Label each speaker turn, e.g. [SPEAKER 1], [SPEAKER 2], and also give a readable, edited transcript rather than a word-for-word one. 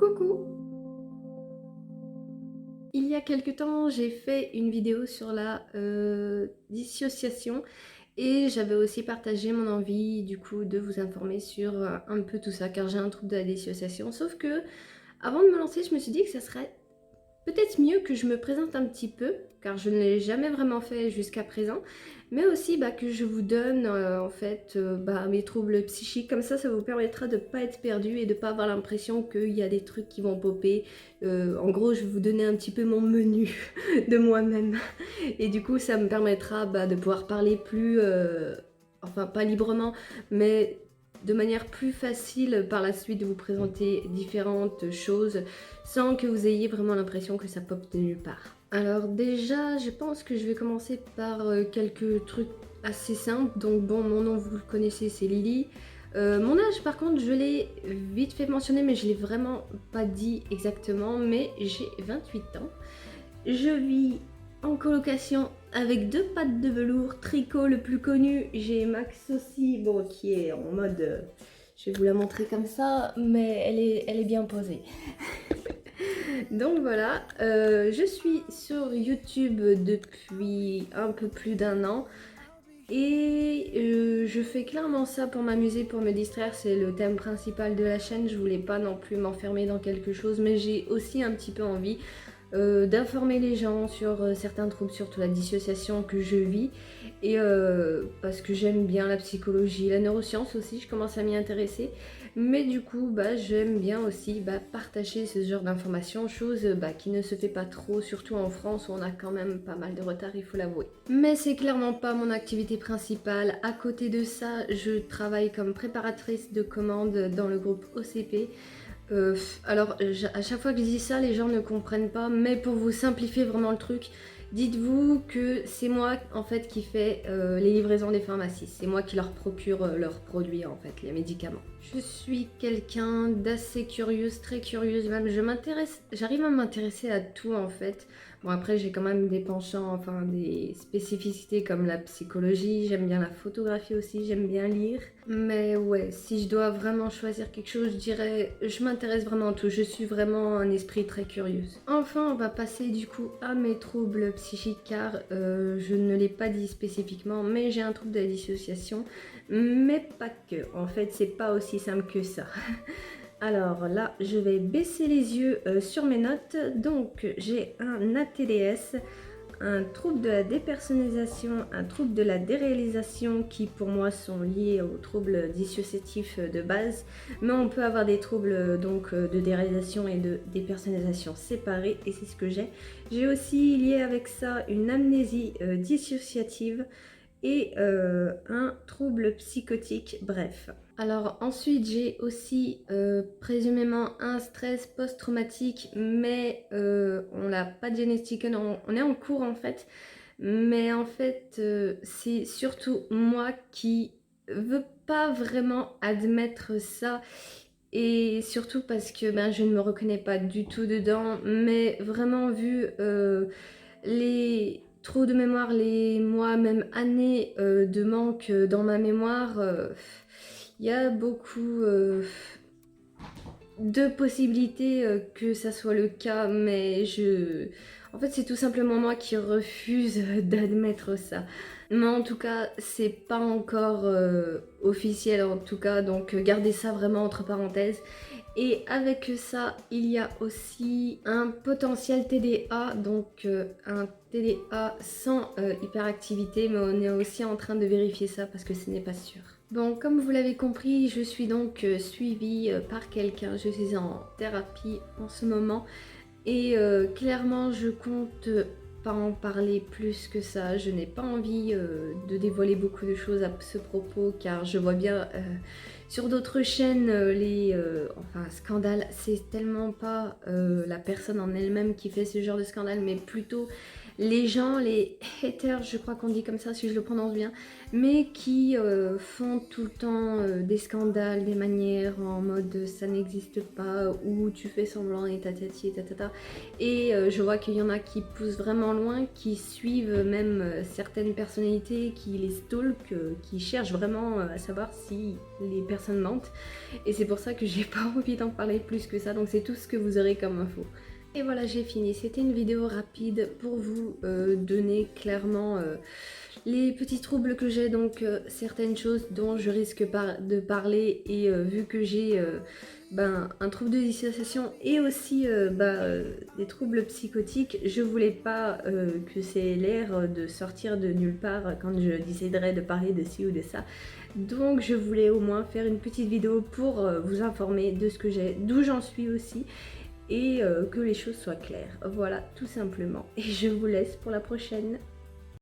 [SPEAKER 1] Coucou! Il y a quelque temps, j'ai fait une vidéo sur la dissociation et j'avais aussi partagé mon envie du coup de vous informer sur un peu tout ça car j'ai un trouble de la dissociation. Sauf que avant de me lancer, je me suis dit que ça serait peut-être mieux que je me présente un petit peu, car je ne l'ai jamais vraiment fait jusqu'à présent, mais aussi que je vous donne en fait mes troubles psychiques, comme ça vous permettra de ne pas être perdu et de ne pas avoir l'impression qu'il y a des trucs qui vont popper. En gros, je vais vous donner un petit peu mon menu de moi-même, et du coup ça me permettra de pouvoir parler plus, enfin pas librement, mais de manière plus facile par la suite de vous présenter différentes choses sans que vous ayez vraiment l'impression que ça pop de nulle part. Alors déjà, je pense que je vais commencer par quelques trucs assez simples. Donc bon, mon nom vous le connaissez, c'est Lily. Mon âge par contre, je l'ai vite fait mentionner, mais je l'ai vraiment pas dit exactement, mais j'ai 28 ans. Je vis en colocation avec 2 pattes de velours tricot le plus connu. J'ai Max aussi, bon, qui est en mode... je vais vous la montrer comme ça, mais elle est bien posée. Donc voilà, je suis sur YouTube depuis un peu plus d'1 an. Et je fais clairement ça pour m'amuser, pour me distraire, c'est le thème principal de la chaîne. Je voulais pas non plus m'enfermer dans quelque chose, mais j'ai aussi un petit peu envie d'informer les gens sur certains troubles, surtout la dissociation que je vis, et parce que j'aime bien la psychologie, la neuroscience aussi, je commence à m'y intéresser, mais du coup j'aime bien aussi partager ce genre d'informations, chose qui ne se fait pas trop, surtout en France où on a quand même pas mal de retard, il faut l'avouer. Mais c'est clairement pas mon activité principale. À côté de ça, je travaille comme préparatrice de commandes dans le groupe OCP. Alors, à chaque fois que je dis ça, les gens ne comprennent pas, mais pour vous simplifier vraiment le truc, dites-vous que c'est moi en fait qui fais les livraisons des pharmacies. C'est moi qui leur procure leurs produits en fait, les médicaments. Je suis quelqu'un d'assez curieuse, très curieuse même. J'arrive à m'intéresser à tout en fait. Bon après j'ai quand même des penchants, enfin des spécificités comme la psychologie, j'aime bien la photographie aussi, j'aime bien lire. Mais ouais, si je dois vraiment choisir quelque chose, je dirais je m'intéresse vraiment à tout, je suis vraiment un esprit très curieuse. Enfin on va passer du coup à mes troubles psychiques car je ne l'ai pas dit spécifiquement, mais j'ai un trouble de la dissociation, mais pas que, en fait c'est pas aussi simple que ça. Alors là, je vais baisser les yeux sur mes notes. Donc, j'ai un ATDS, un trouble de la dépersonnalisation, un trouble de la déréalisation qui pour moi sont liés aux troubles dissociatifs de base. Mais on peut avoir des troubles de déréalisation et de dépersonnalisation séparés et c'est ce que j'ai. J'ai aussi lié avec ça une amnésie dissociative et un trouble psychotique, bref. Alors ensuite j'ai aussi présumément un stress post-traumatique, mais on l'a pas diagnostiqué, on est en cours en fait, mais en fait c'est surtout moi qui veux pas vraiment admettre ça, et surtout parce que je ne me reconnais pas du tout dedans, mais vraiment vu les trous de mémoire, les mois, même années de manque dans ma mémoire, il y a beaucoup de possibilités que ça soit le cas, mais en fait c'est tout simplement moi qui refuse d'admettre ça. Mais en tout cas c'est pas encore officiel en tout cas, donc gardez ça vraiment entre parenthèses. Et avec ça, il y a aussi un potentiel TDA, donc un TDA sans hyperactivité, mais on est aussi en train de vérifier ça parce que ce n'est pas sûr. Bon, comme vous l'avez compris, je suis donc suivie par quelqu'un, je suis en thérapie en ce moment, et clairement je compte pas en parler plus que ça. Je n'ai pas envie de dévoiler beaucoup de choses à ce propos, car je vois bien sur d'autres chaînes les scandales. C'est tellement pas la personne en elle-même qui fait ce genre de scandale, mais plutôt les gens, les haters, je crois qu'on dit comme ça si je le prononce bien, mais qui font tout le temps des scandales, des manières en mode ça n'existe pas, ou tu fais semblant et tatati et tatata. Et je vois qu'il y en a qui poussent vraiment loin, qui suivent même certaines personnalités, qui les stalkent, qui cherchent vraiment à savoir si les personnes mentent. Et c'est pour ça que j'ai pas envie d'en parler plus que ça, donc c'est tout ce que vous aurez comme info. Et voilà, j'ai fini. C'était une vidéo rapide pour vous donner clairement les petits troubles que j'ai, donc certaines choses dont je risque de parler, et vu que j'ai un trouble de dissociation et aussi des troubles psychotiques, je voulais pas que c'est l'air de sortir de nulle part quand je déciderais de parler de ci ou de ça. Donc je voulais au moins faire une petite vidéo pour vous informer de ce que j'ai, d'où j'en suis aussi, et que les choses soient claires. Voilà, tout simplement. Et je vous laisse pour la prochaine.